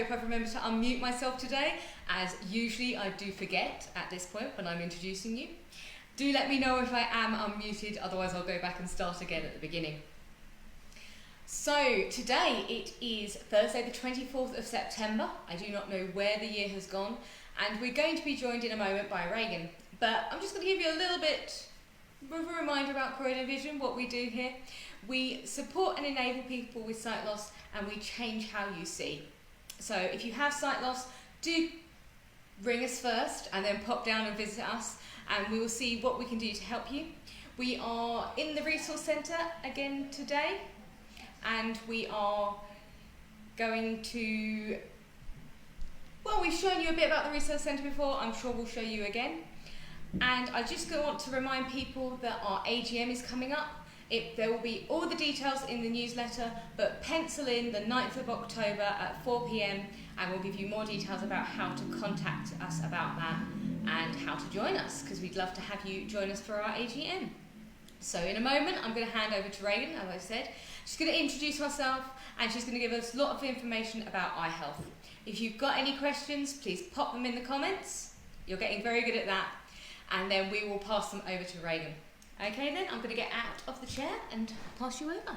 hope I've remembered to unmute myself today, as usually I do forget at this point when I'm introducing you. Do let me know if I am unmuted, otherwise I'll go back and start again at the beginning. So today it is Thursday the 24th of September. I do not know where the year has gone, and we're going to be joined in a moment by Reagan. But I'm just going to give you a little bit of a reminder about Croydon Vision, what we do here. We support and enable people with sight loss, and we change how you see. So if you have sight loss, do ring us first and then pop down and visit us, and we will see what we can do to help you. We are in the resource centre again today, and we are going to, well, we've shown you a bit about the resource centre before, I'm sure we'll show you again. And I just want to remind people that our AGM is coming up. There will be all the details in the newsletter, but pencil in the 9th of October at 4 p.m, and we'll give you more details about how to contact us about that and how to join us, because we'd love to have you join us for our AGM. So in a moment, I'm going to hand over to Reagan, as I said. She's going to introduce herself, and she's going to give us a lot of information about eye health. If you've got any questions, please pop them in the comments. You're getting very good at that. And then we will pass them over to Reagan. Okay then, I'm going to get out of the chair and pass you over.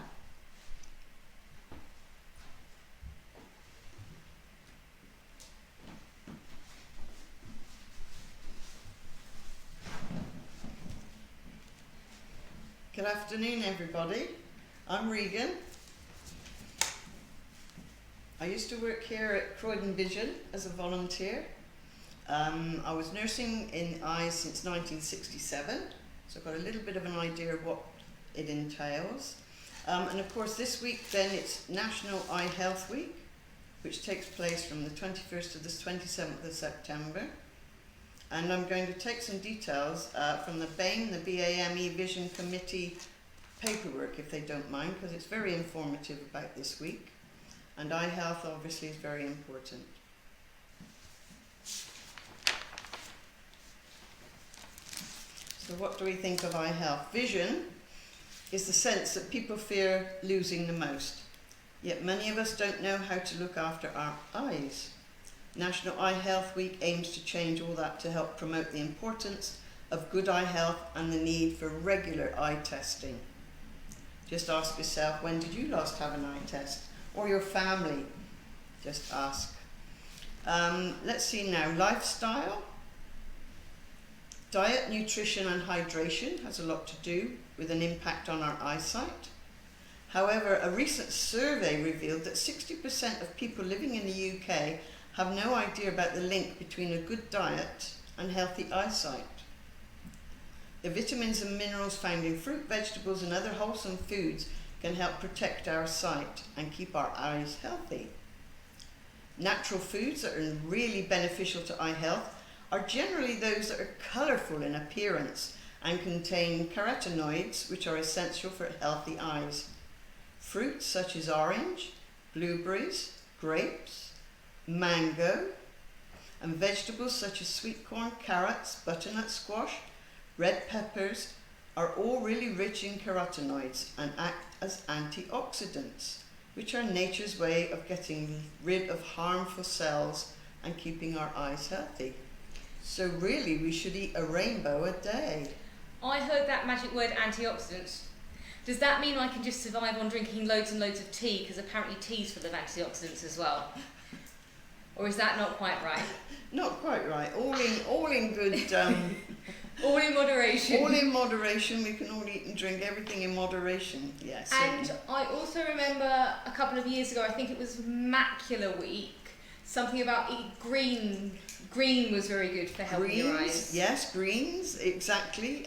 Good afternoon, everybody. I'm Regan. I used to work here at Croydon Vision as a volunteer. I was nursing in eyes since 1967, so I've got a little bit of an idea of what it entails. And of course this week then it's National Eye Health Week, which takes place from the 21st to the 27th of September. And I'm going to take some details from the BAME, the BAME Vision Committee paperwork, if they don't mind, because it's very informative about this week. And eye health obviously is very important. So what do we think of eye health? Vision is the sense that people fear losing the most. Yet many of us don't know how to look after our eyes. National Eye Health Week aims to change all that to help promote the importance of good eye health and the need for regular eye testing. Just ask yourself, when did you last have an eye test? Or your family? Just ask. Let's see now, lifestyle. Diet, nutrition and hydration has a lot to do with an impact on our eyesight. However, a recent survey revealed that 60% of people living in the UK have no idea about the link between a good diet and healthy eyesight. The vitamins and minerals found in fruit, vegetables and other wholesome foods can help protect our sight and keep our eyes healthy. Natural foods that are really beneficial to eye health are generally those that are colourful in appearance and contain carotenoids, which are essential for healthy eyes. Fruits such as orange, blueberries, grapes, mango, and vegetables such as sweet corn, carrots, butternut squash, red peppers are all really rich in carotenoids and act as antioxidants, which are nature's way of getting rid of harmful cells and keeping our eyes healthy. So really, we should eat a rainbow a day. I heard that magic word, antioxidants. Does that mean I can just survive on drinking loads and loads of tea, because apparently tea's full of antioxidants as well? Or is that not quite right? Not quite right. All in good... all in moderation. All in moderation. We can all eat and drink everything in moderation. Yes. And I also remember a couple of years ago, I think it was Macular Week, something about eat green. Green was very good for helping your eyes. Yes, greens, exactly.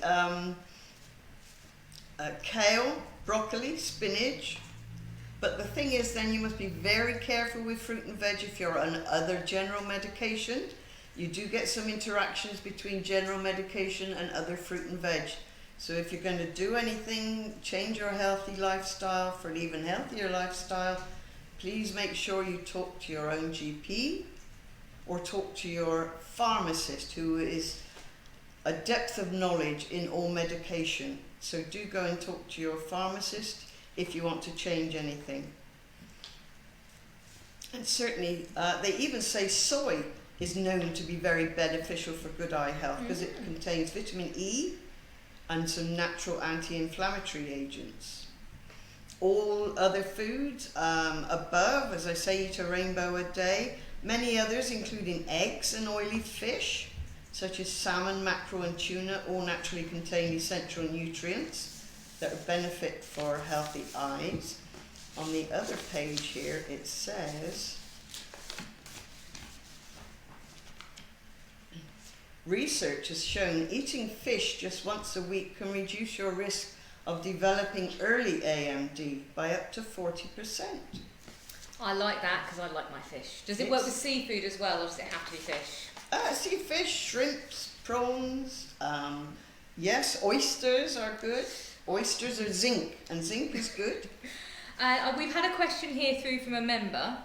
Kale, broccoli, spinach. But the thing is, then you must be very careful with fruit and veg if you're on other general medication. You do get some interactions between general medication and other fruit and veg. So if you're going to do anything, change your healthy lifestyle for an even healthier lifestyle, please make sure you talk to your own GP or talk to your pharmacist, who is a depth of knowledge in all medication. So do go and talk to your pharmacist if you want to change anything. And certainly, they even say soy is known to be very beneficial for good eye health because it contains vitamin E and some natural anti-inflammatory agents. All other foods above, as I say, eat a rainbow a day. Many others, including eggs and oily fish, such as salmon, mackerel and tuna, all naturally contain essential nutrients that would benefit for healthy eyes. On the other page here, it says, research has shown eating fish just once a week can reduce your risk of developing early AMD by up to 40%. I like that because I like my fish. Does it work with seafood as well, or does it have to be fish? See fish, shrimps, prawns, yes, oysters are good. Oysters are zinc, and zinc is good. We've had a question here through from a member.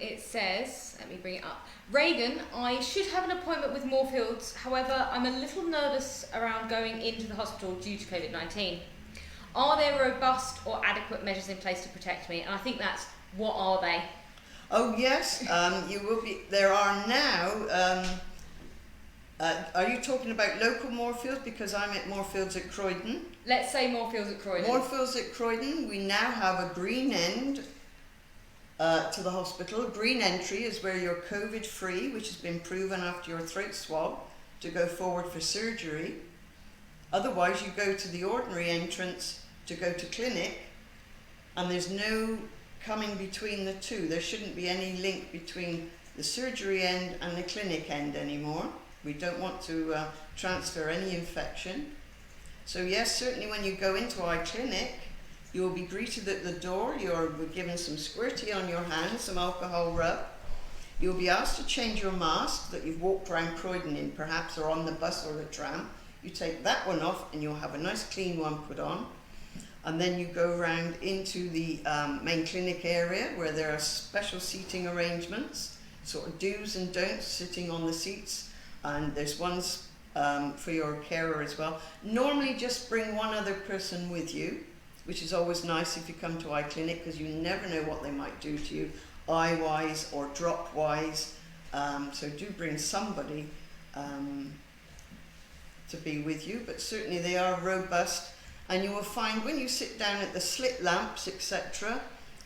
It says, let me bring it up. Reagan, I should have an appointment with Moorfields, however, I'm a little nervous around going into the hospital due to COVID-19. Are there robust or adequate measures in place to protect me? And I think that's, what are they? Oh yes, you will be. There are now. Are you talking about local Moorfields? Because I'm at Moorfields at Croydon. Let's say Moorfields at Croydon. Moorfields at Croydon. We now have a green end to the hospital. Green entry is where you're COVID free, which has been proven after your throat swab to go forward for surgery. Otherwise, you go to the ordinary entrance to go to clinic, and there's no coming between the two. There shouldn't be any link between the surgery end and the clinic end anymore. We don't want to transfer any infection. So yes, certainly when you go into our clinic, you will be greeted at the door. You're given some squirty on your hands, some alcohol rub. You'll be asked to change your mask that you've walked around Croydon in perhaps, or on the bus or the tram. You take that one off and you'll have a nice clean one put on. And then you go round into the main clinic area where there are special seating arrangements, sort of do's and don'ts sitting on the seats, and there's ones for your carer as well. Normally just bring one other person with you, which is always nice if you come to eye clinic, because you never know what they might do to you, eye-wise or drop-wise. So do bring somebody to be with you, but certainly they are robust. And you will find when you sit down at the slit lamps, etc.,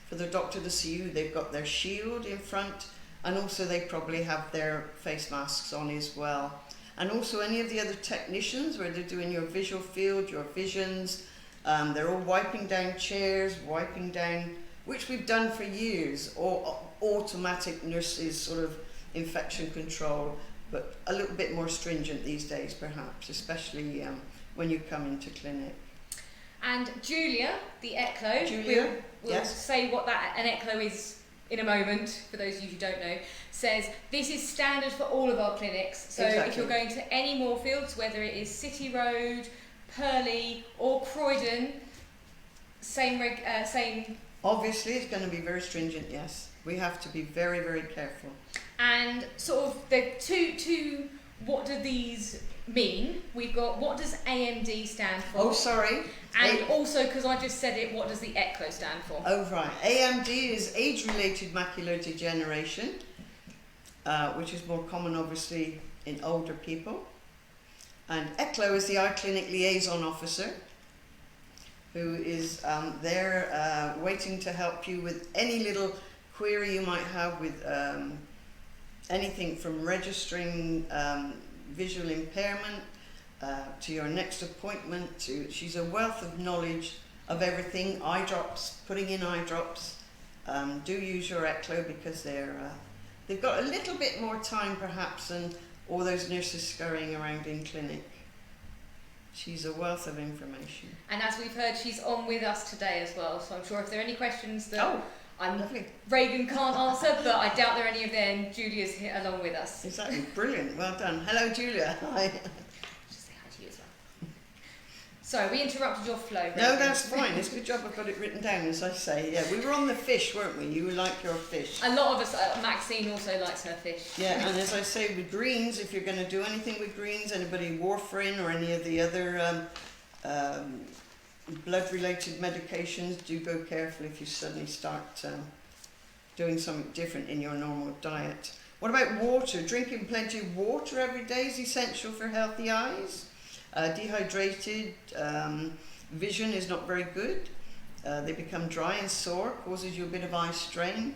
for the doctor to see you, they've got their shield in front, and also they probably have their face masks on as well. And also any of the other technicians, where they're doing your visual field, your visions, they're all wiping down chairs, wiping down, which we've done for years, or automatic nurses sort of infection control, but a little bit more stringent these days perhaps, especially when you come into clinic. And Julia, the ECLO, Julia, will yes, say what an ECLO is in a moment, for those of you who don't know, says this is standard for all of our clinics. So exactly. If you're going to any Moorfields, whether it is City Road, Purley or Croydon, same. Obviously it's going to be very stringent, yes. We have to be very, very careful. And sort of the two, what do these mean? We've got, what does AMD stand for? Oh, sorry. And also, because I just said it, what does the ECLO stand for? Oh, right. AMD is age-related macular degeneration, which is more common, obviously, in older people. And ECLO is the eye clinic liaison officer, who is there waiting to help you with any little query you might have with anything from registering visual impairment to your next appointment. She's a wealth of knowledge of everything. Eye drops, putting in eye drops. Do use your ECLO, because they've got a little bit more time perhaps than all those nurses scurrying around in clinic. She's a wealth of information. And as we've heard, she's on with us today as well, so I'm sure if there are any questions that lovely. Reagan can't answer, but I doubt there are any of them, Julia's here along with us. Exactly, brilliant, well done. Hello Julia, hi. Just say hi to you as well. Sorry, we interrupted your flow. Reagan. No, that's fine, it's a good job I've got it written down, as I say. Yeah, we were on the fish, weren't we? You like your fish. A lot of us, Maxine also likes her fish. Yeah, and as I say, with greens, if you're going to do anything with greens, anybody warfarin or any of the other blood-related medications, do go careful if you suddenly start doing something different in your normal diet. What about water? Drinking plenty of water every day is essential for healthy eyes. Dehydrated vision is not very good. They become dry and sore, causes you a bit of eye strain,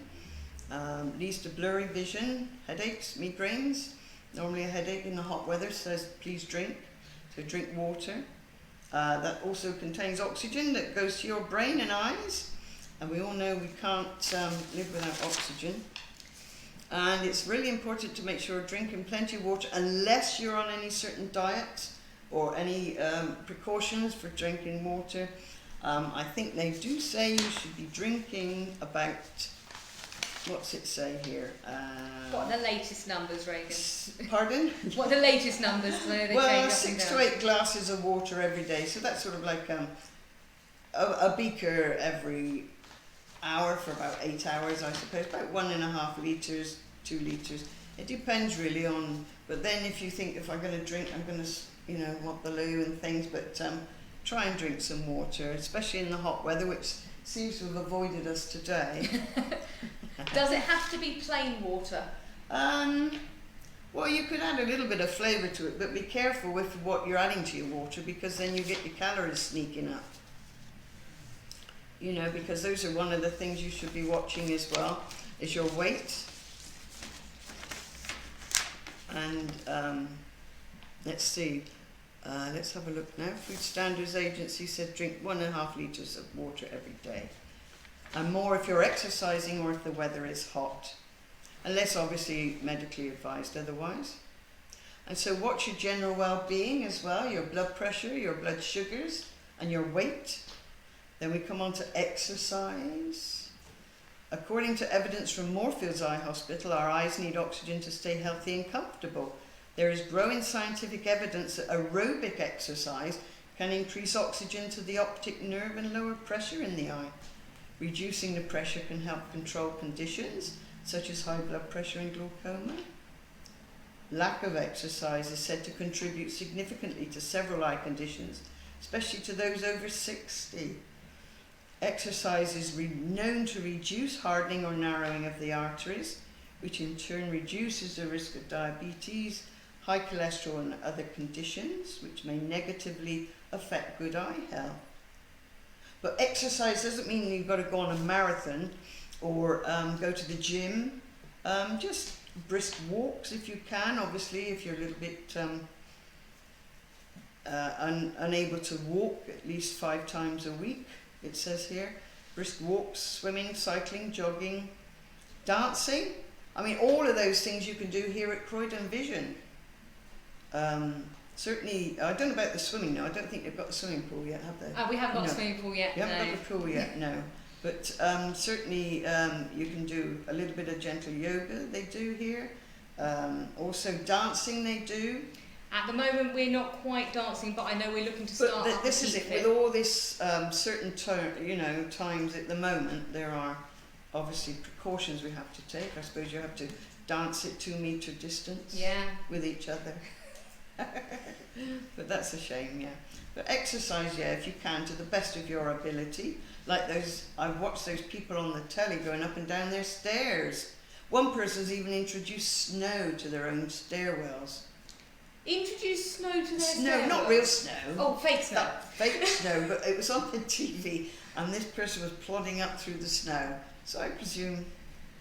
leads to blurry vision, headaches, migraines. Normally a headache in the hot weather says please drink, so drink water. That also contains oxygen that goes to your brain and eyes, and we all know we can't live without oxygen. And it's really important to make sure you're drinking plenty of water unless you're on any certain diet or any precautions for drinking water. I think they do say you should be drinking about, what's it say here? What are the latest numbers, Reagan? Pardon? What are the latest numbers? They Well, change 6 up to and 8 glasses of water every day, so that's sort of like a beaker every hour for about 8 hours, I suppose, about 1.5 litres, 2 litres. It depends really on, but then if you think if I'm going to drink, I'm going to, want the loo and things, but try and drink some water, especially in the hot weather, which seems to have avoided us today. Does it have to be plain water? Well, you could add a little bit of flavour to it, but be careful with what you're adding to your water, because then you get your calories sneaking up. Because those are one of the things you should be watching as well, is your weight. And let's see, let's have a look now. Food Standards Agency said drink 1.5 litres of water every day. And more if you're exercising or if the weather is hot. Unless obviously medically advised otherwise. And so watch your general well-being as well, your blood pressure, your blood sugars, and your weight. Then we come on to exercise. According to evidence from Moorfields Eye Hospital, our eyes need oxygen to stay healthy and comfortable. There is growing scientific evidence that aerobic exercise can increase oxygen to the optic nerve and lower pressure in the eye. Reducing the pressure can help control conditions such as high blood pressure and glaucoma. Lack of exercise is said to contribute significantly to several eye conditions, especially to those over 60. Exercise is known to reduce hardening or narrowing of the arteries, which in turn reduces the risk of diabetes, high cholesterol and other conditions, which may negatively affect good eye health. But exercise doesn't mean you've got to go on a marathon or go to the gym. Just brisk walks if you can. Obviously, if you're a little bit unable to walk at least 5 times a week, it says here. Brisk walks, swimming, cycling, jogging, dancing. I mean, all of those things you can do here at Croydon Vision. Certainly, I don't know about the swimming now. I don't think they've got a swimming pool yet, have they? We haven't got a swimming pool yet. You haven't got the pool yet, no. But certainly you can do a little bit of gentle yoga, they do here. Also dancing, they do. At the moment, we're not quite dancing, but I know we're looking to start. But this is it. With all this certain times at the moment, there are obviously precautions we have to take. I suppose you have to dance at 2 metre distance with each other. But that's a shame, yeah. But exercise, if you can, to the best of your ability. Like I've watched those people on the telly going up and down their stairs. One person's even introduced snow to their own stairwells. Introduce snow to their snow, not real snow. Oh, fake snow. Fake snow, but it was on the TV, and this person was plodding up through the snow. So I presume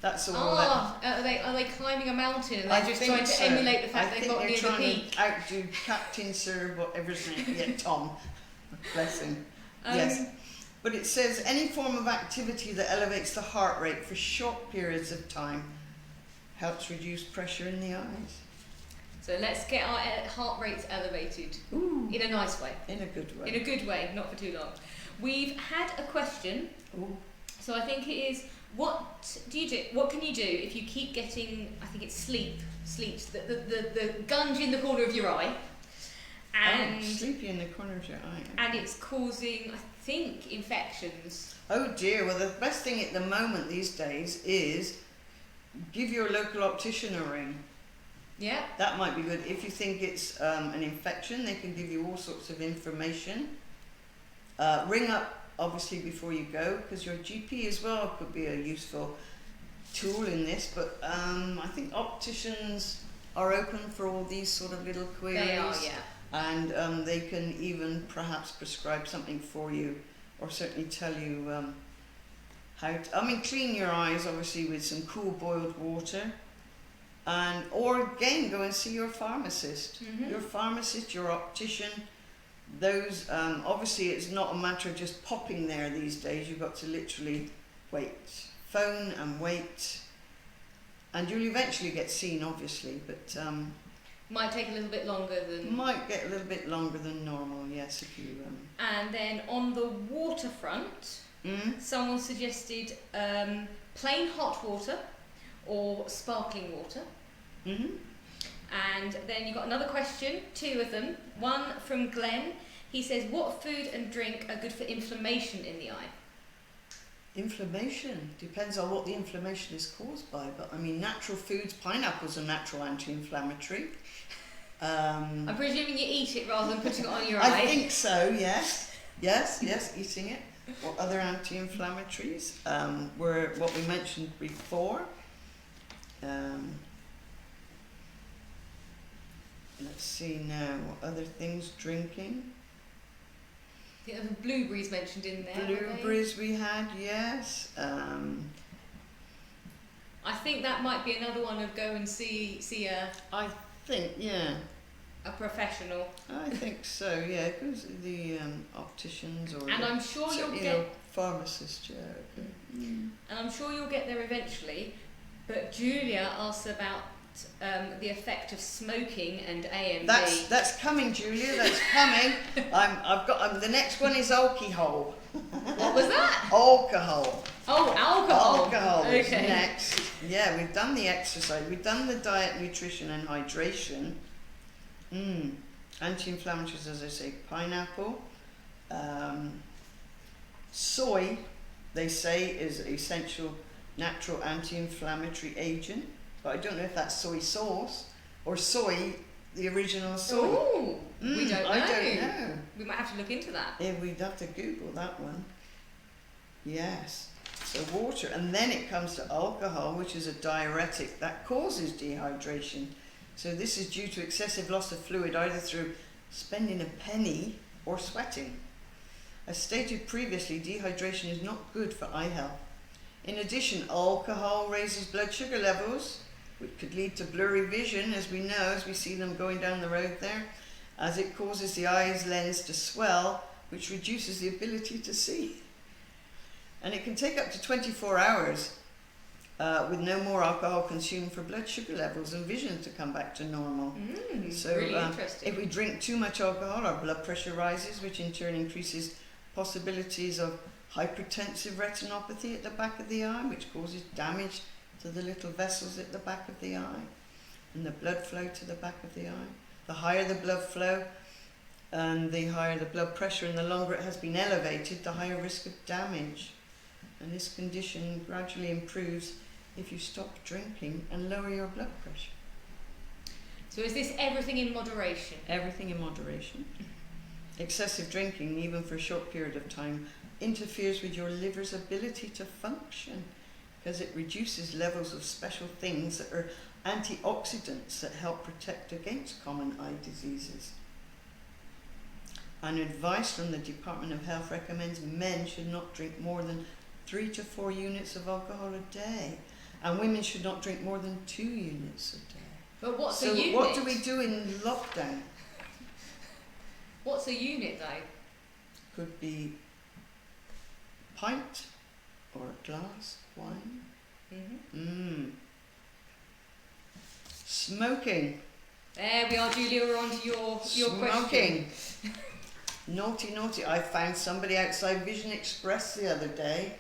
that's all. Are they climbing a mountain and they're just trying to emulate the fact they've got near the peak? I think they're trying to outdo Captain Sir, whatever his name. Yeah, Tom. Bless him. Yes. But it says any form of activity that elevates the heart rate for short periods of time helps reduce pressure in the eyes. So let's get our heart rates elevated. Ooh. In a nice way. In a good way. In a good way, not for too long. We've had a question. Ooh. So I think it is, what do you do? What can you do if you keep getting, I think it's sleep, the gunge in the corner of your eye. And sleepy in the corner of your eye. Okay. And it's causing, I think, infections. Oh dear, well the best thing at the moment these days is give your local optician a ring. Yeah. That might be good. If you think it's an infection, they can give you all sorts of information. Ring up, obviously, before you go, because your GP as well could be a useful tool in this, but I think opticians are open for all these sort of little queries. They are, yeah. And they can even perhaps prescribe something for you, or certainly tell you how to, clean your eyes obviously with some cool boiled water, or again go and see your pharmacist. Your pharmacist, your optician. Those obviously it's not a matter of just popping there these days. You've got to literally phone and wait, and you'll eventually get seen obviously, but might take a little bit longer than... Might get a little bit longer than normal, yes, if you... And then on the waterfront, someone suggested plain hot water or sparkling water. And then you've got another question, 2 of them. One from Glenn. He says, what food and drink are good for inflammation in the eye? Inflammation depends on what the inflammation is caused by, but natural foods, pineapples are natural anti-inflammatory. I'm presuming you eat it rather than putting it on your eye. I think so, yes, eating it. What other anti-inflammatories were what we mentioned before. Let's see now, what other things? Drinking. The other blueberries mentioned in there. Blueberries we had, yes. I think that might be another one of go and see I think, yeah. A professional. I think so, yeah. It goes to the opticians or... And I'm sure you'll get... Pharmacist, yeah. Okay. And I'm sure you'll get there eventually. But Julia asks about the effect of smoking and AMD. That's coming, Julia. That's coming. I've got the next one is alcohol. What was that? Alcohol. Oh, alcohol. Alcohol okay. is next. Yeah, we've done the exercise. We've done the diet, nutrition, and hydration. Anti-inflammatories, as I say, pineapple, soy. They say is an essential natural anti-inflammatory agent. But I don't know if that's soy sauce or soy, the original soy. Oh, we don't know. I don't know. We might have to look into that. Yeah, we'd have to Google that one. Yes. So water, and then it comes to alcohol, which is a diuretic that causes dehydration. So this is due to excessive loss of fluid, either through spending a penny or sweating. As stated previously, dehydration is not good for eye health. In addition, alcohol raises blood sugar levels, which could lead to blurry vision, as we know, as we see them going down the road there, as it causes the eye's lens to swell, which reduces the ability to see. And it can take up to 24 hours with no more alcohol consumed for blood sugar levels and vision to come back to normal. So really interesting. If we drink too much alcohol, our blood pressure rises, which in turn increases possibilities of hypertensive retinopathy at the back of the eye, which causes damage to the little vessels at the back of the eye and the blood flow to the back of the eye. The higher the blood flow and the higher the blood pressure and the longer it has been elevated, the higher risk of damage. And this condition gradually improves if you stop drinking and lower your blood pressure. So is this everything in moderation? Everything in moderation. Excessive drinking, even for a short period of time, interferes with your liver's ability to function, because it reduces levels of special things that are antioxidants that help protect against common eye diseases. And advice from the Department of Health recommends men should not drink more than 3 to 4 units of alcohol a day, and women should not drink more than 2 units a day. But what's so a unit? What do we do in lockdown? What's a unit though? Could be a pint or a glass of wine. Smoking. There we are, Julia, we're on to your Smoking. question. Naughty. I found somebody outside Vision Express the other day.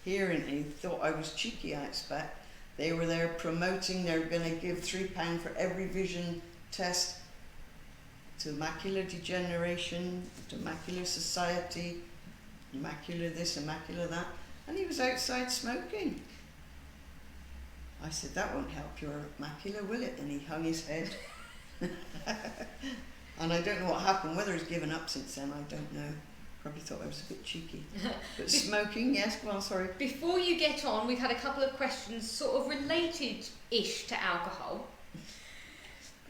Here, and he thought I was cheeky, I expect. They were there promoting they're going to give £3 for every vision test to macular degeneration, to macular society, macular this and macular that. And he was outside smoking. I said, that won't help your macula, will it? And he hung his head. And I don't know what happened, whether he's given up since then, I don't know. Probably thought I was a bit cheeky. But smoking, yes, go on, sorry. Before you get on, we've had a couple of questions sort of related-ish to alcohol.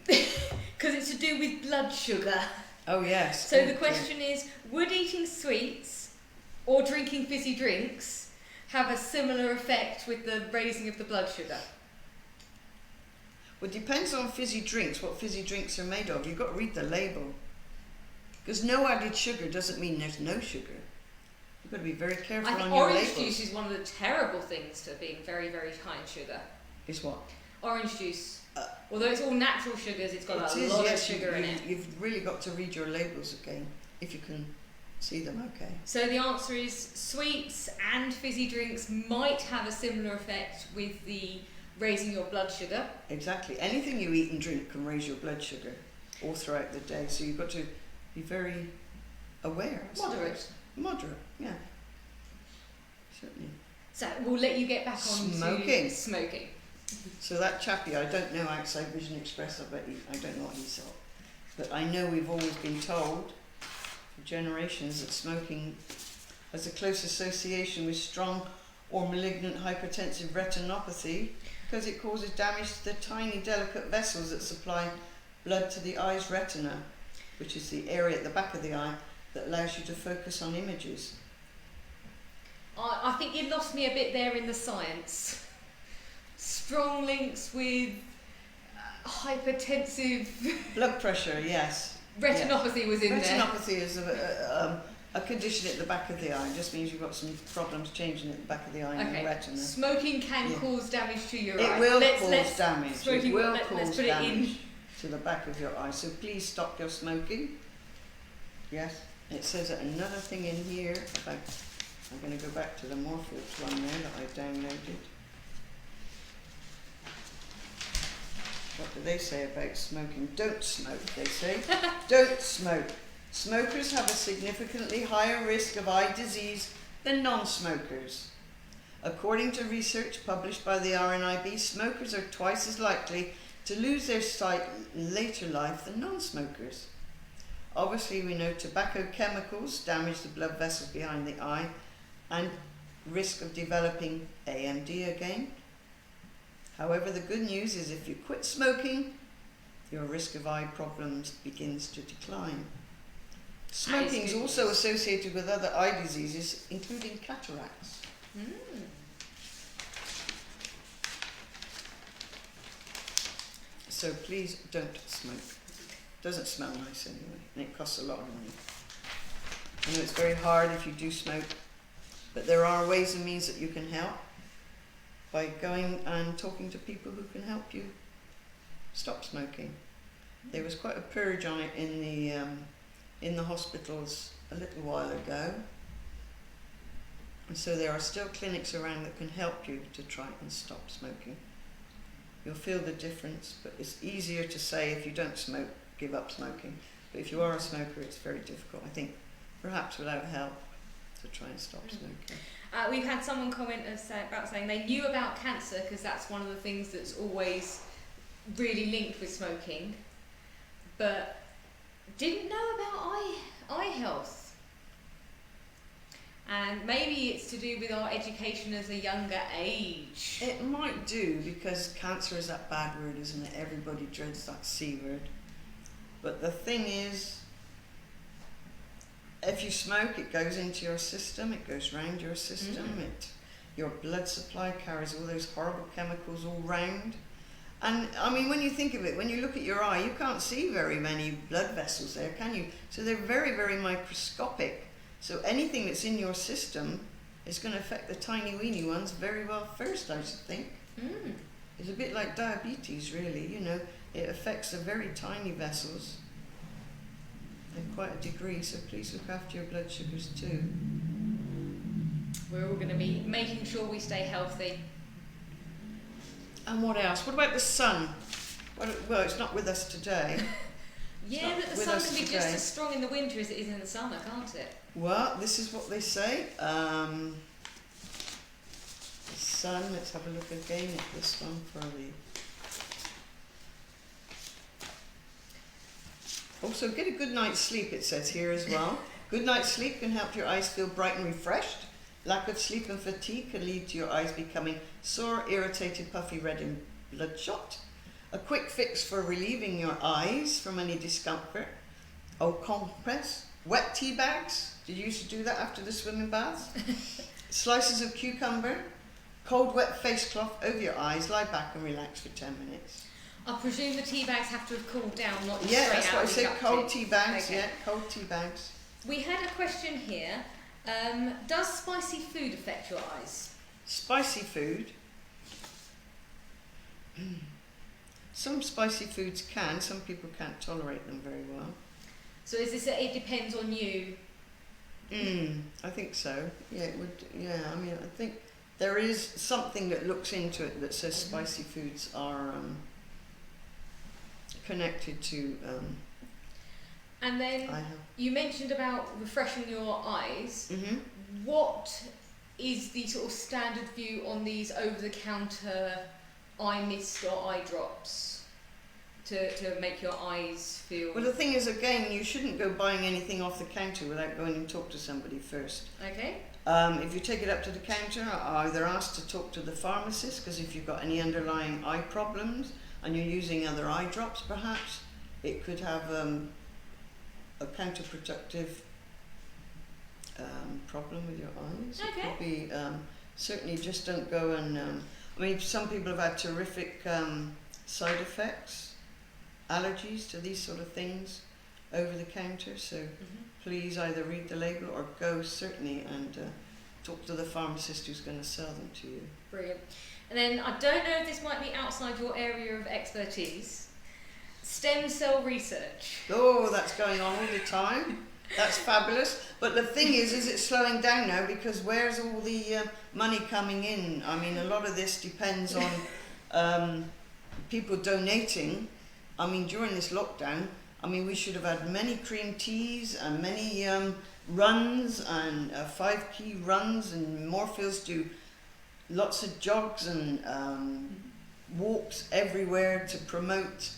Because it's to do with blood sugar. Oh, yes. So the question is, would eating sweets or drinking fizzy drinks have a similar effect with the raising of the blood sugar? Well, it depends on fizzy drinks, what fizzy drinks are made of. You've got to read the label. Because no added sugar doesn't mean there's no sugar. You've got to be very careful on your labels. Orange juice is one of the terrible things for being very, very high in sugar. Is what? Orange juice. Although it's all natural sugars, it's got a lot of sugar in it. You've really got to read your labels again, if you can see them okay. So the answer is sweets and fizzy drinks might have a similar effect with the raising your blood sugar. Exactly. Anything you eat and drink can raise your blood sugar all throughout the day. So you've got to be very aware. Moderate, yeah. Certainly. So we'll let you get back on to smoking. So that chappie, I don't know outside Vision Express, I don't know what he thought. But I know we've always been told for generations that smoking has a close association with strong or malignant hypertensive retinopathy because it causes damage to the tiny delicate vessels that supply blood to the eye's retina, which is the area at the back of the eye that allows you to focus on images. I think you lost me a bit there in the science. Strong links with hypertensive... Blood pressure, yes. Retinopathy was in there. Retinopathy is a condition at the back of the eye. It just means you've got some problems changing at the back of the eye and the retina. Smoking can cause damage to your eye. It will cause damage. It will let's cause put damage to the back of your eye. So please stop your smoking. Yes. It says that another thing in here about... I'm going to go back to the Morphics one there that I downloaded. What do they say about smoking? Don't smoke, they say. Don't smoke. Smokers have a significantly higher risk of eye disease than non-smokers. According to research published by the RNIB, smokers are twice as likely to lose their sight in later life than non-smokers. Obviously, we know tobacco chemicals damage the blood vessels behind the eye and risk of developing AMD again. However, the good news is if you quit smoking, your risk of eye problems begins to decline. Smoking is also associated with other eye diseases, including cataracts. So please don't smoke. It doesn't smell nice anyway, and it costs a lot of money. I know it's very hard if you do smoke, but there are ways and means that you can help by going and talking to people who can help you stop smoking. There was quite a purge on it in the hospitals a little while ago, and so there are still clinics around that can help you to try and stop smoking. You'll feel the difference, but it's easier to say if you don't smoke, give up smoking. But if you are a smoker, it's very difficult, I think, perhaps without help, to try and stop smoking. We've had someone comment about saying they knew about cancer because that's one of the things that's always really linked with smoking, but didn't know about eye health. And maybe it's to do with our education as a younger age. It might do, because cancer is that bad word, isn't it? Everybody dreads that C word. But the thing is, if you smoke, it goes into your system, it goes round your system, your blood supply carries all those horrible chemicals all round. And I mean, when you think of it, when you look at your eye, you can't see very many blood vessels there, can you? So they're very, very microscopic. So anything that's in your system is going to affect the tiny weeny ones very well first, I should think. It's a bit like diabetes, really, you know. It affects the very tiny vessels in quite a degree, so please look after your blood sugars too. We're all going to be making sure we stay healthy. And what else? What about the sun? Well, it's not with us today. Yeah, but the sun can be just as strong in the winter as it is in the summer, can't it? Well, this is what they say. The sun, let's have a look again at this one for the... Also, get a good night's sleep, it says here as well. Good night's sleep can help your eyes feel bright and refreshed. Lack of sleep and fatigue can lead to your eyes becoming sore, irritated, puffy, red and bloodshot. A quick fix for relieving your eyes from any discomfort. Eau compresse. Wet tea bags. Did you used to do that after the swimming baths? Slices of cucumber. Cold wet face cloth over your eyes. Lie back and relax for 10 minutes. I presume the tea bags have to have cooled down, not just Yeah, straight that's out what I of the said. cup Cold tea. tea bags. Okay. Yeah, cold tea bags. We had a question here. Does spicy food affect your eyes? Spicy food. Some spicy foods can. Some people can't tolerate them very well. So is this it depends on you? I think so. Yeah, it would. Yeah, I mean, I think there is something that looks into it that says spicy foods are connected to. And then you mentioned about refreshing your eyes. What is the sort of standard view on these over-the-counter eye mist or eye drops to make your eyes feel... Well, the thing is, again, you shouldn't go buying anything off the counter without going and talk to somebody first. Okay. If you take it up to the counter, either ask to talk to the pharmacist, because if you've got any underlying eye problems and you're using other eye drops, perhaps it could have a counterproductive problem with your eyes. Okay. It could be, certainly just don't go and, I mean, some people have had terrific side effects, allergies to these sort of things over the counter, so please either read the label or go certainly and talk to the pharmacist who's going to sell them to you. Brilliant. And then I don't know if this might be outside your area of expertise. Stem cell research. Oh, that's going on all the time. That's fabulous. But the thing is it's slowing down now because where's all the money coming in? I mean, a lot of this depends on people donating. I mean, during this lockdown, I mean, we should have had many cream teas and many runs and 5K runs, and Moorfields do lots of jogs and walks everywhere to promote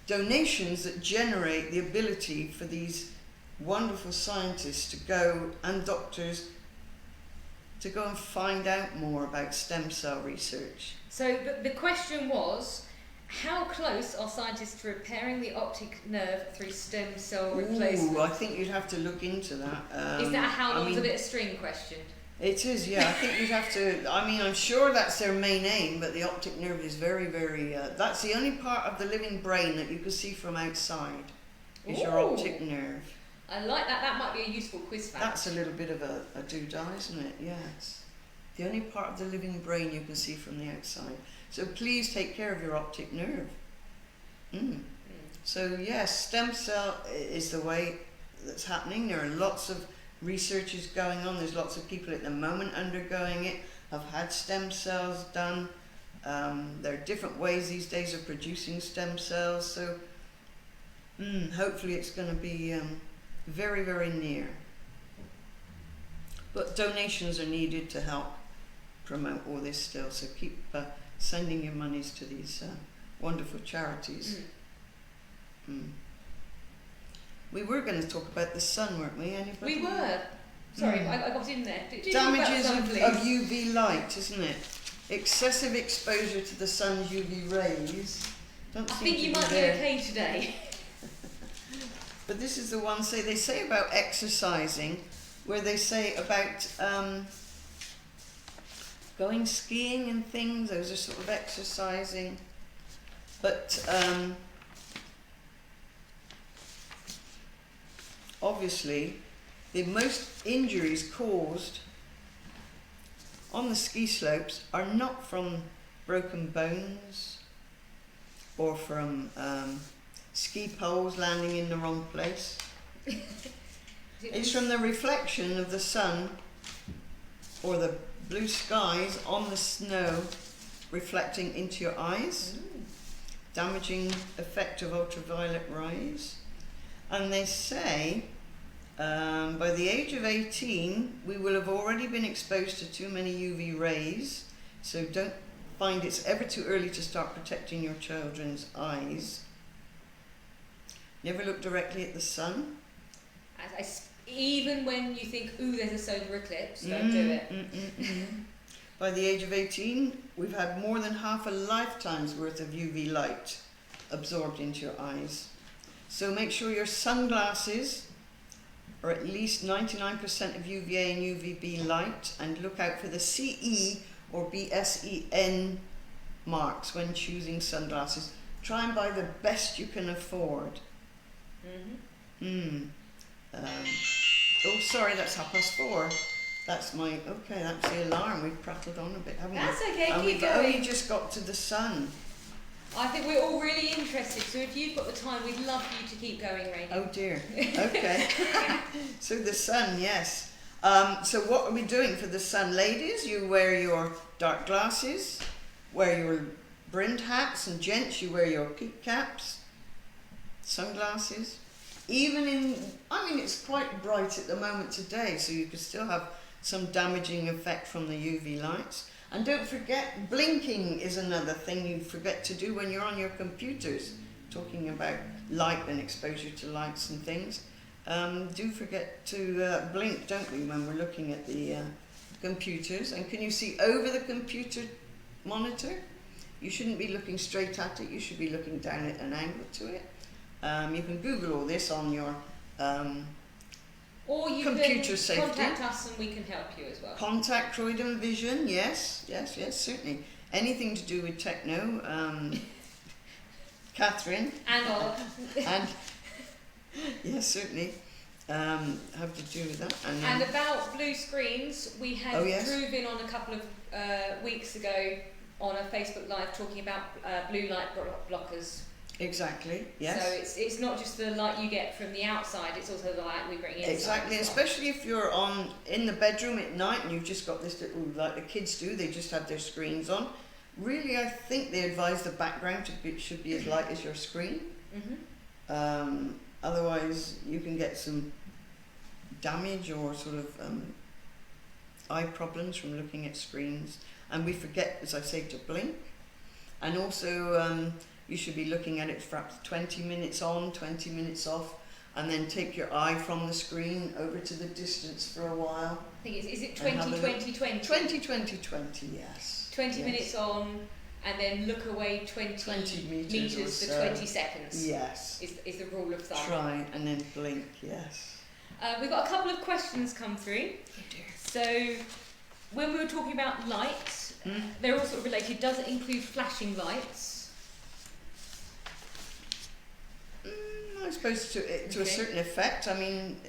donations that generate the ability for these wonderful scientists to go, and doctors, to go and find out more about stem cell research. So the question was, how close are scientists to repairing the optic nerve through stem cell replacement? Ooh, I think you'd have to look into that. Is that a how long's a bit of string question? It is, yeah. I think you'd have to, I mean, I'm sure that's their main aim, but the optic nerve is very, very, that's the only part of the living brain that you can see from outside, is your optic nerve. I like that. That might be a useful quiz fact. That's a little bit of a doodah, isn't it? Yes. The only part of the living brain you can see from the outside. So please take care of your optic nerve. So yes, stem cell is the way that's happening. There are lots of research is going on. There's lots of people at the moment undergoing it, have had stem cells done. There are different ways these days of producing stem cells. So hopefully it's going to be very, very near. But donations are needed to help promote all this still. So keep sending your monies to these wonderful charities. We were going to talk about the sun, weren't we? Anybody? We were. Sorry, I got in there. Do Damages sun, of UV light, isn't it? Excessive exposure to the sun's UV rays. I think you might be okay today. But this is the one they say about exercising, where they say about going skiing and things. Those are sort of exercising. But obviously, the most injuries caused on the ski slopes are not from broken bones or from ski poles landing in the wrong place. It's from the reflection of the sun or the blue skies on the snow reflecting into your eyes, damaging effect of ultraviolet rays. And they say by the age of 18 we will have already been exposed to too many UV rays, so don't find it's ever too early to start protecting your children's eyes. Never look directly at the sun. Even when you think, ooh, there's a solar eclipse, don't do it. By the age of 18, we've had more than half a lifetime's worth of UV light absorbed into your eyes. So make sure your sunglasses are at least 99% of UVA and UVB light, and look out for the CE or BSEN marks when choosing sunglasses. Try and buy the best you can afford. Oh, sorry, that's 4:30. That's that's the alarm. We've prattled on a bit, haven't we? That's okay, and keep we've going. only just got to the sun. I think we're all really interested, so if you've got the time, we'd love you to keep going, Ray. Oh dear. Okay. So the sun, yes. So what are we doing for the sun, ladies? You wear your dark glasses, wear your brimmed hats, and gents, you wear your peak caps, sunglasses. It's quite bright at the moment today, so you could still have some damaging effect from the UV lights. And don't forget, blinking is another thing you forget to do when you're on your computers, talking about light and exposure to lights and things. Do forget to blink, don't we, when we're looking at the computers. And can you see over the computer monitor? You shouldn't be looking straight at it, you should be looking down at an angle to it. You can Google all this on your or you computer can safety. Contact us and we can help you as well. Contact Croydon Vision, yes, certainly. Anything to do with techno, Catherine. And Olive. And yes, certainly. Have to do with that. And about blue screens, we had Drew in on a couple of weeks ago on a Facebook Live talking about blue light blockers. Exactly, yes. So it's not just the light you get from the outside, it's also the light we bring inside. Exactly, especially if you're in the bedroom at night and you've just got this little, like the kids do, they just have their screens on. Really, I think they advise the background should be as light as your screen. Otherwise, you can get some damage or sort of eye problems from looking at screens. And we forget, as I say, to blink. And also, you should be looking at it for perhaps 20 minutes on, 20 minutes off, and then take your eye from the screen over to the distance for a while. I think is it 20-20-20? 20-20-20, yes. 20 minutes on, and then look away 20 metres for 20 seconds. Yes. Is the rule of thumb. Try and then blink, yes. We've got a couple of questions come through. Oh dear. So, when we were talking about light, they're all sort of related. Does it include flashing lights? I suppose to a certain effect. I mean,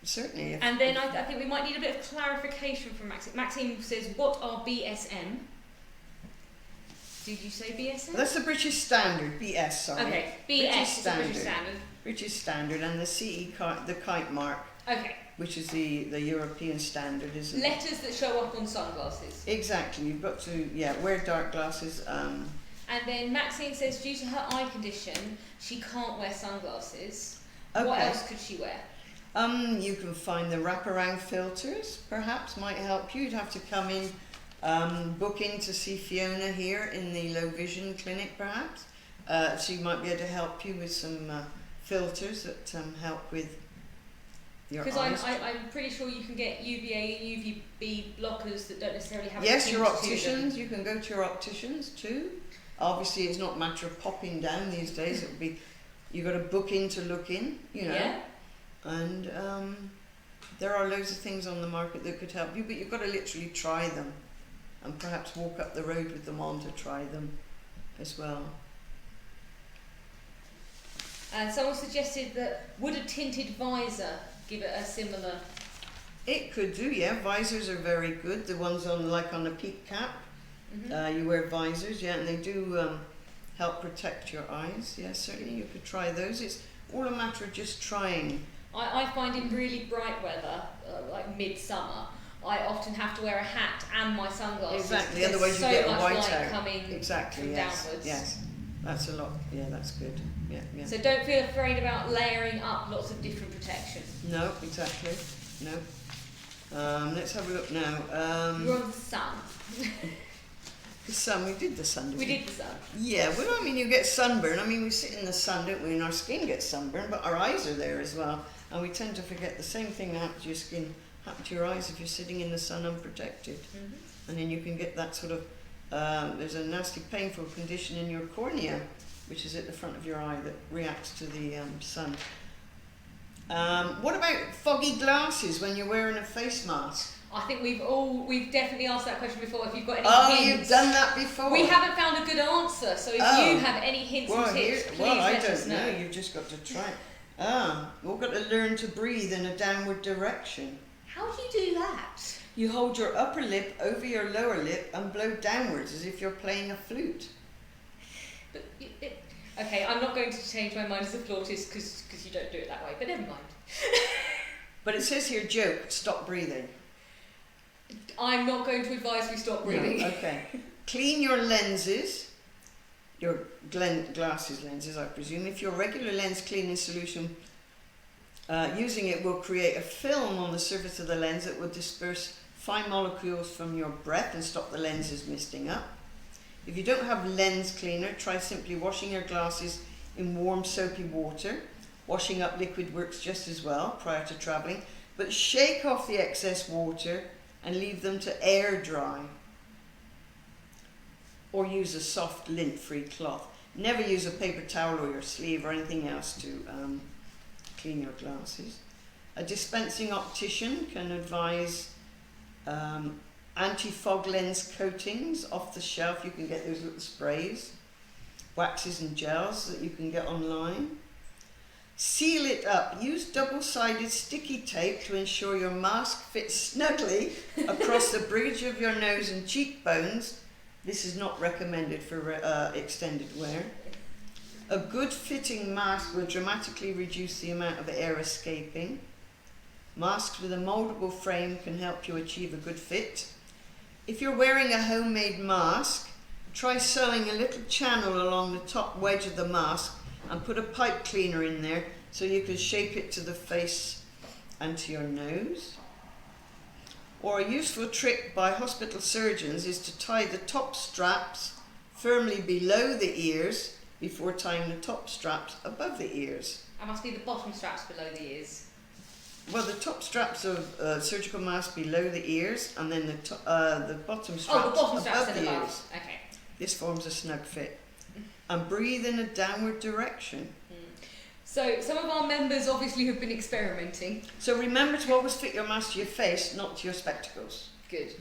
certainly. And then I think we might need a bit of clarification from Maxine. Maxine says, what are BSM? Did you say BSM? Well, that's the British Standard, BS, sorry. Okay, BS is the British Standard. British Standard, and the CE, the kite mark. Okay. Which is the European standard, isn't it? Letters that show up on sunglasses. Exactly, you've got to, wear dark glasses. And then Maxine says, due to her eye condition, she can't wear sunglasses. Okay. What else could she wear? You can find the wraparound filters, perhaps, might help you. You'd have to come in, book in to see Fiona here in the low vision clinic, perhaps. She might be able to help you with some filters that help with your eyes. Because I'm pretty sure you can get UVA and UVB blockers that don't necessarily have. Yes, your opticians. You can go to your opticians too. Obviously, it's not a matter of popping down these days. It would be, you've got to book in to look in, you know. Yeah. And there are loads of things on the market that could help you, but you've got to literally try them, and perhaps walk up the road with them on to try them as well. And someone suggested that would a tinted visor give it a similar? It could do, yeah. Visors are very good. The ones on a peak cap. You wear visors, and they do help protect your eyes. Yeah, certainly you could try those. It's all a matter of just trying. I find in really bright weather, like midsummer, I often have to wear a hat and my sunglasses. Exactly, otherwise you get a whiteout. Coming from downwards. Yes, that's a lot. Yeah, that's good. Yeah. So don't feel afraid about layering up lots of different protection. No, exactly. No. Let's have a look now. You're on the sun. The sun, we did the sun, We did the sun. Yeah, well, you get sunburn. We sit in the sun, don't we, and our skin gets sunburned, but our eyes are there as well. And we tend to forget the same thing that happens to your skin, happens to your eyes if you're sitting in the sun unprotected. And then you can get that sort of, there's a nasty painful condition in your cornea, which is at the front of your eye, that reacts to the sun. What about foggy glasses when you're wearing a face mask? I think we've definitely asked that question before. If you've got any hints. You've done that before. We haven't found a good answer, so if you have any hints and tips, please let us know. You've just got to try. We've got to learn to breathe in a downward direction. How do you do that? You hold your upper lip over your lower lip and blow downwards as if you're playing a flute. But okay, I'm not going to change my mind as a flautist because you don't do it that way, but never mind. But it says here, joke, stop breathing. I'm not going to advise we stop breathing. No, okay. Clean your lenses, your glasses lenses, I presume. If your regular lens cleaning solution, using it will create a film on the surface of the lens that will disperse fine molecules from your breath and stop the lenses misting up. If you don't have lens cleaner, try simply washing your glasses in warm soapy water. Washing up liquid works just as well prior to travelling, but shake off the excess water and leave them to air dry. Or use a soft lint-free cloth. Never use a paper towel or your sleeve or anything else to clean your glasses. A dispensing optician can advise anti-fog lens coatings off the shelf. You can get those little sprays, waxes and gels that you can get online. Seal it up. Use double-sided sticky tape to ensure your mask fits snugly across the bridge of your nose and cheekbones. This is not recommended for extended wear. A good fitting mask will dramatically reduce the amount of air escaping. Masks with a mouldable frame can help you achieve a good fit. If you're wearing a homemade mask, try sewing a little channel along the top wedge of the mask and put a pipe cleaner in there so you can shape it to the face and to your nose. Or a useful trick by hospital surgeons is to tie the top straps firmly below the ears before tying the top straps above the ears. That must be the bottom straps below the ears. Well, the top straps of surgical mask below the ears, and then the bottom straps above the ears. Okay. This forms a snug fit. And breathe in a downward direction. So some of our members obviously have been experimenting. So remember to always fit your mask to your face, not to your spectacles. Good.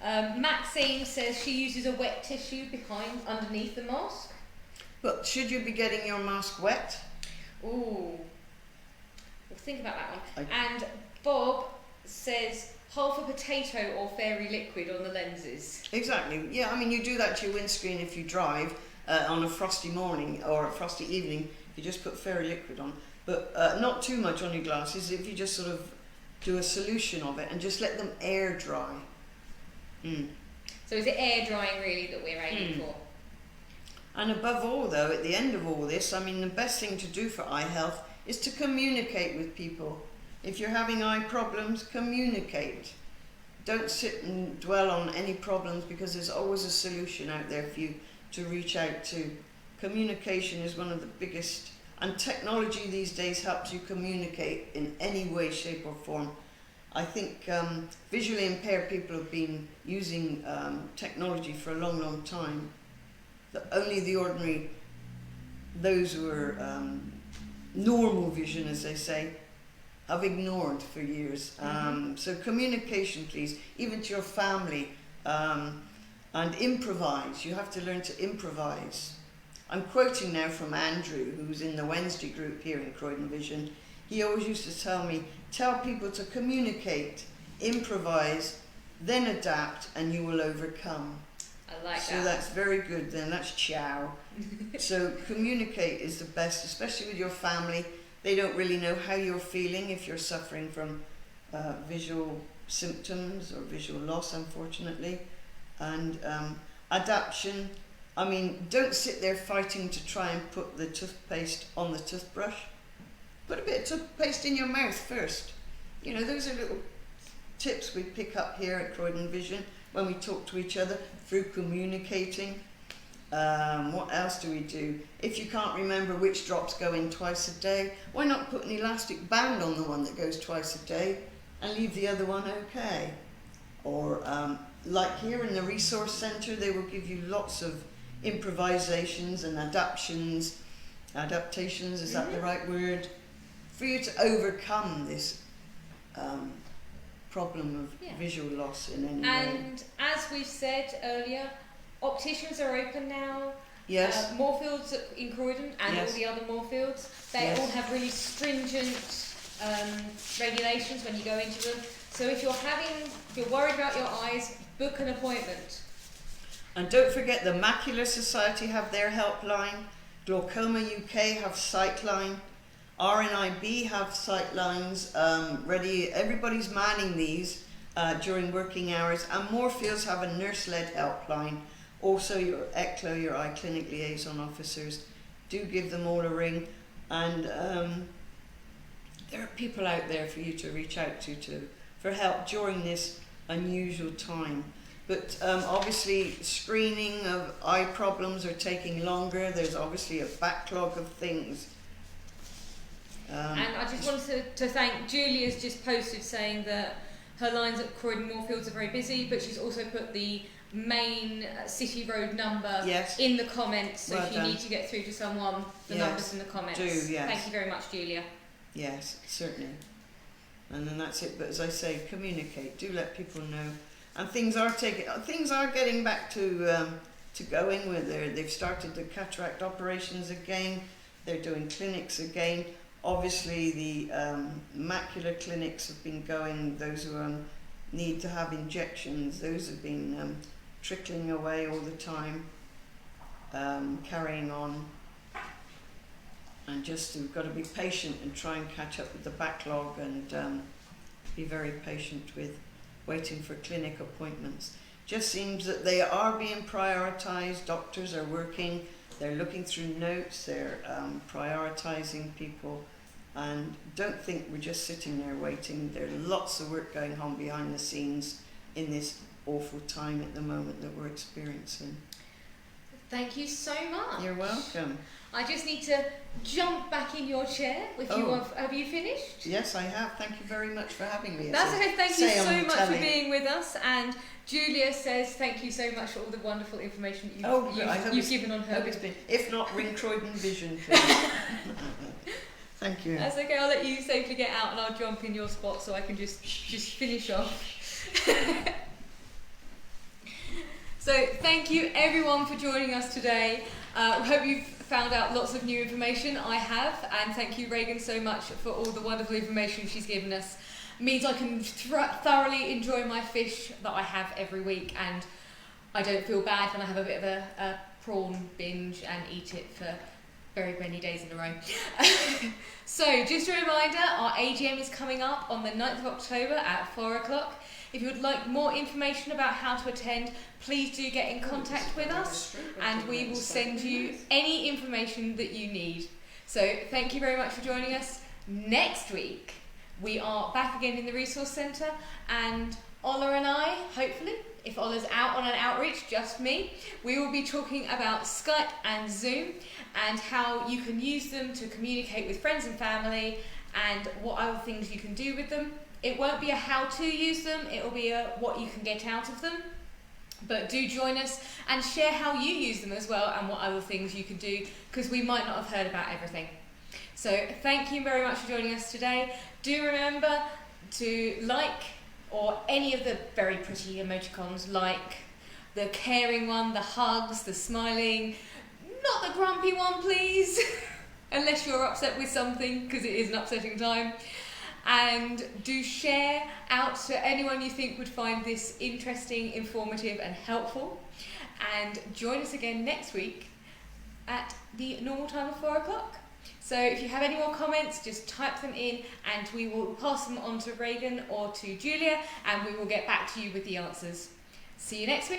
Maxine says she uses a wet tissue underneath the mask. But should you be getting your mask wet? Ooh. We'll think about that one. And Bob says half a potato or fairy liquid on the lenses. Exactly. Yeah, I mean, you do that to your windscreen if you drive on a frosty morning or a frosty evening. You just put fairy liquid on. But not too much on your glasses. If you just sort of do a solution of it and just let them air dry. So is it air drying really that we're aiming for? And above all, though, at the end of all this, I mean, the best thing to do for eye health is to communicate with people. If you're having eye problems, communicate. Don't sit and dwell on any problems, because there's always a solution out there for you to reach out to. Communication is one of the biggest, and technology these days helps you communicate in any way, shape or form. I think visually impaired people have been using technology for a long, long time. Only the ordinary, those who are normal vision, as they say, have ignored for years. So communication, please, even to your family, and improvise. You have to learn to improvise. I'm quoting now from Andrew, who's in the Wednesday group here in Croydon Vision. He always used to tell me, tell people to communicate, improvise, then adapt, and you will overcome. I like that. So that's very good then, that's ciao. So communicate is the best, especially with your family. They don't really know how you're feeling if you're suffering from visual symptoms or visual loss, unfortunately. And adaptation, I mean, don't sit there fighting to try and put the toothpaste on the toothbrush. Put a bit of toothpaste in your mouth first. You know, those are little tips we pick up here at Croydon Vision when we talk to each other through communicating. What else do we do? If you can't remember which drops go in twice a day, why not put an elastic band on the one that goes twice a day and leave the other one okay? Or like here in the resource centre, they will give you lots of improvisations and adaptations, is that the right word? For you to overcome this problem of visual loss in any way. And as we've said earlier, opticians are open now. Yes. Moorfields in Croydon and Yes. all the other Moorfields, they all have really stringent regulations when you go into them. So if you're worried about your eyes, book an appointment. And don't forget the Macular Society have their helpline, Glaucoma UK have Sightline, RNIB have Sightlines ready. Everybody's manning these during working hours, and Moorfields have a nurse-led helpline. Also your ECLO, your eye clinic liaison officers, do give them all a ring, and there are people out there for you to reach out to for help during this unusual time. But obviously screening of eye problems are taking longer. There's obviously a backlog of things. And I just wanted to thank Julia's just posted saying that her lines at Croydon Moorfields are very busy, but she's also put the main City Road number in the comments, so if you need to get through to someone, the number's in the comments. Thank you very much, Julia. Yes, certainly. And then that's it. But as I say, communicate. Do let people know. And things are getting back to going. Where they've started the cataract operations again. They're doing clinics again. Obviously, the macular clinics have been going. Those who need to have injections, those have been trickling away all the time, carrying on. And just we've got to be patient and try and catch up with the backlog, and be very patient with waiting for clinic appointments. Just seems that they are being prioritised. Doctors are working, they're looking through notes, they're prioritising people, and don't think we're just sitting there waiting. There's lots of work going on behind the scenes in this awful time at the moment that we're experiencing. Thank you so much. You're welcome. I just need to jump back in your chair. Have you finished? Yes, I have. Thank you very much for having me. That's okay. Thank you so much for being with us. And Julia says thank you so much for all the wonderful information that you've given on her. If not, ring Croydon Vision. Thank you. That's okay. I'll let you safely get out, and I'll jump in your spot so I can just finish off. So thank you everyone for joining us today. I hope you've found out lots of new information. I have, and thank you Reagan so much for all the wonderful information she's given us. It means I can thoroughly enjoy my fish that I have every week, and I don't feel bad when I have a bit of a prawn binge and eat it for very many days in a row. So just a reminder, our AGM is coming up on the 9th of October at 4 o'clock. If you would like more information about how to attend, please do get in contact with us, and we will send you any information that you need. So thank you very much for joining us. Next week, we are back again in the Resource Centre, and Ola and I, hopefully, if Ola's out on an outreach, just me, we will be talking about Skype and Zoom and how you can use them to communicate with friends and family, and what other things you can do with them. It won't be a how to use them, it will be a what you can get out of them. But do join us and share how you use them as well, and what other things you can do, because we might not have heard about everything. So thank you very much for joining us today. Do remember to like, or any of the very pretty emoticons, like the caring one, the hugs, the smiling, not the grumpy one please, unless you're upset with something, because it is an upsetting time. And do share out to anyone you think would find this interesting, informative and helpful. And join us again next week at the normal time of 4 o'clock. So if you have any more comments, just type them in and we will pass them on to Reagan or to Julia, and we will get back to you with the answers. See you next week.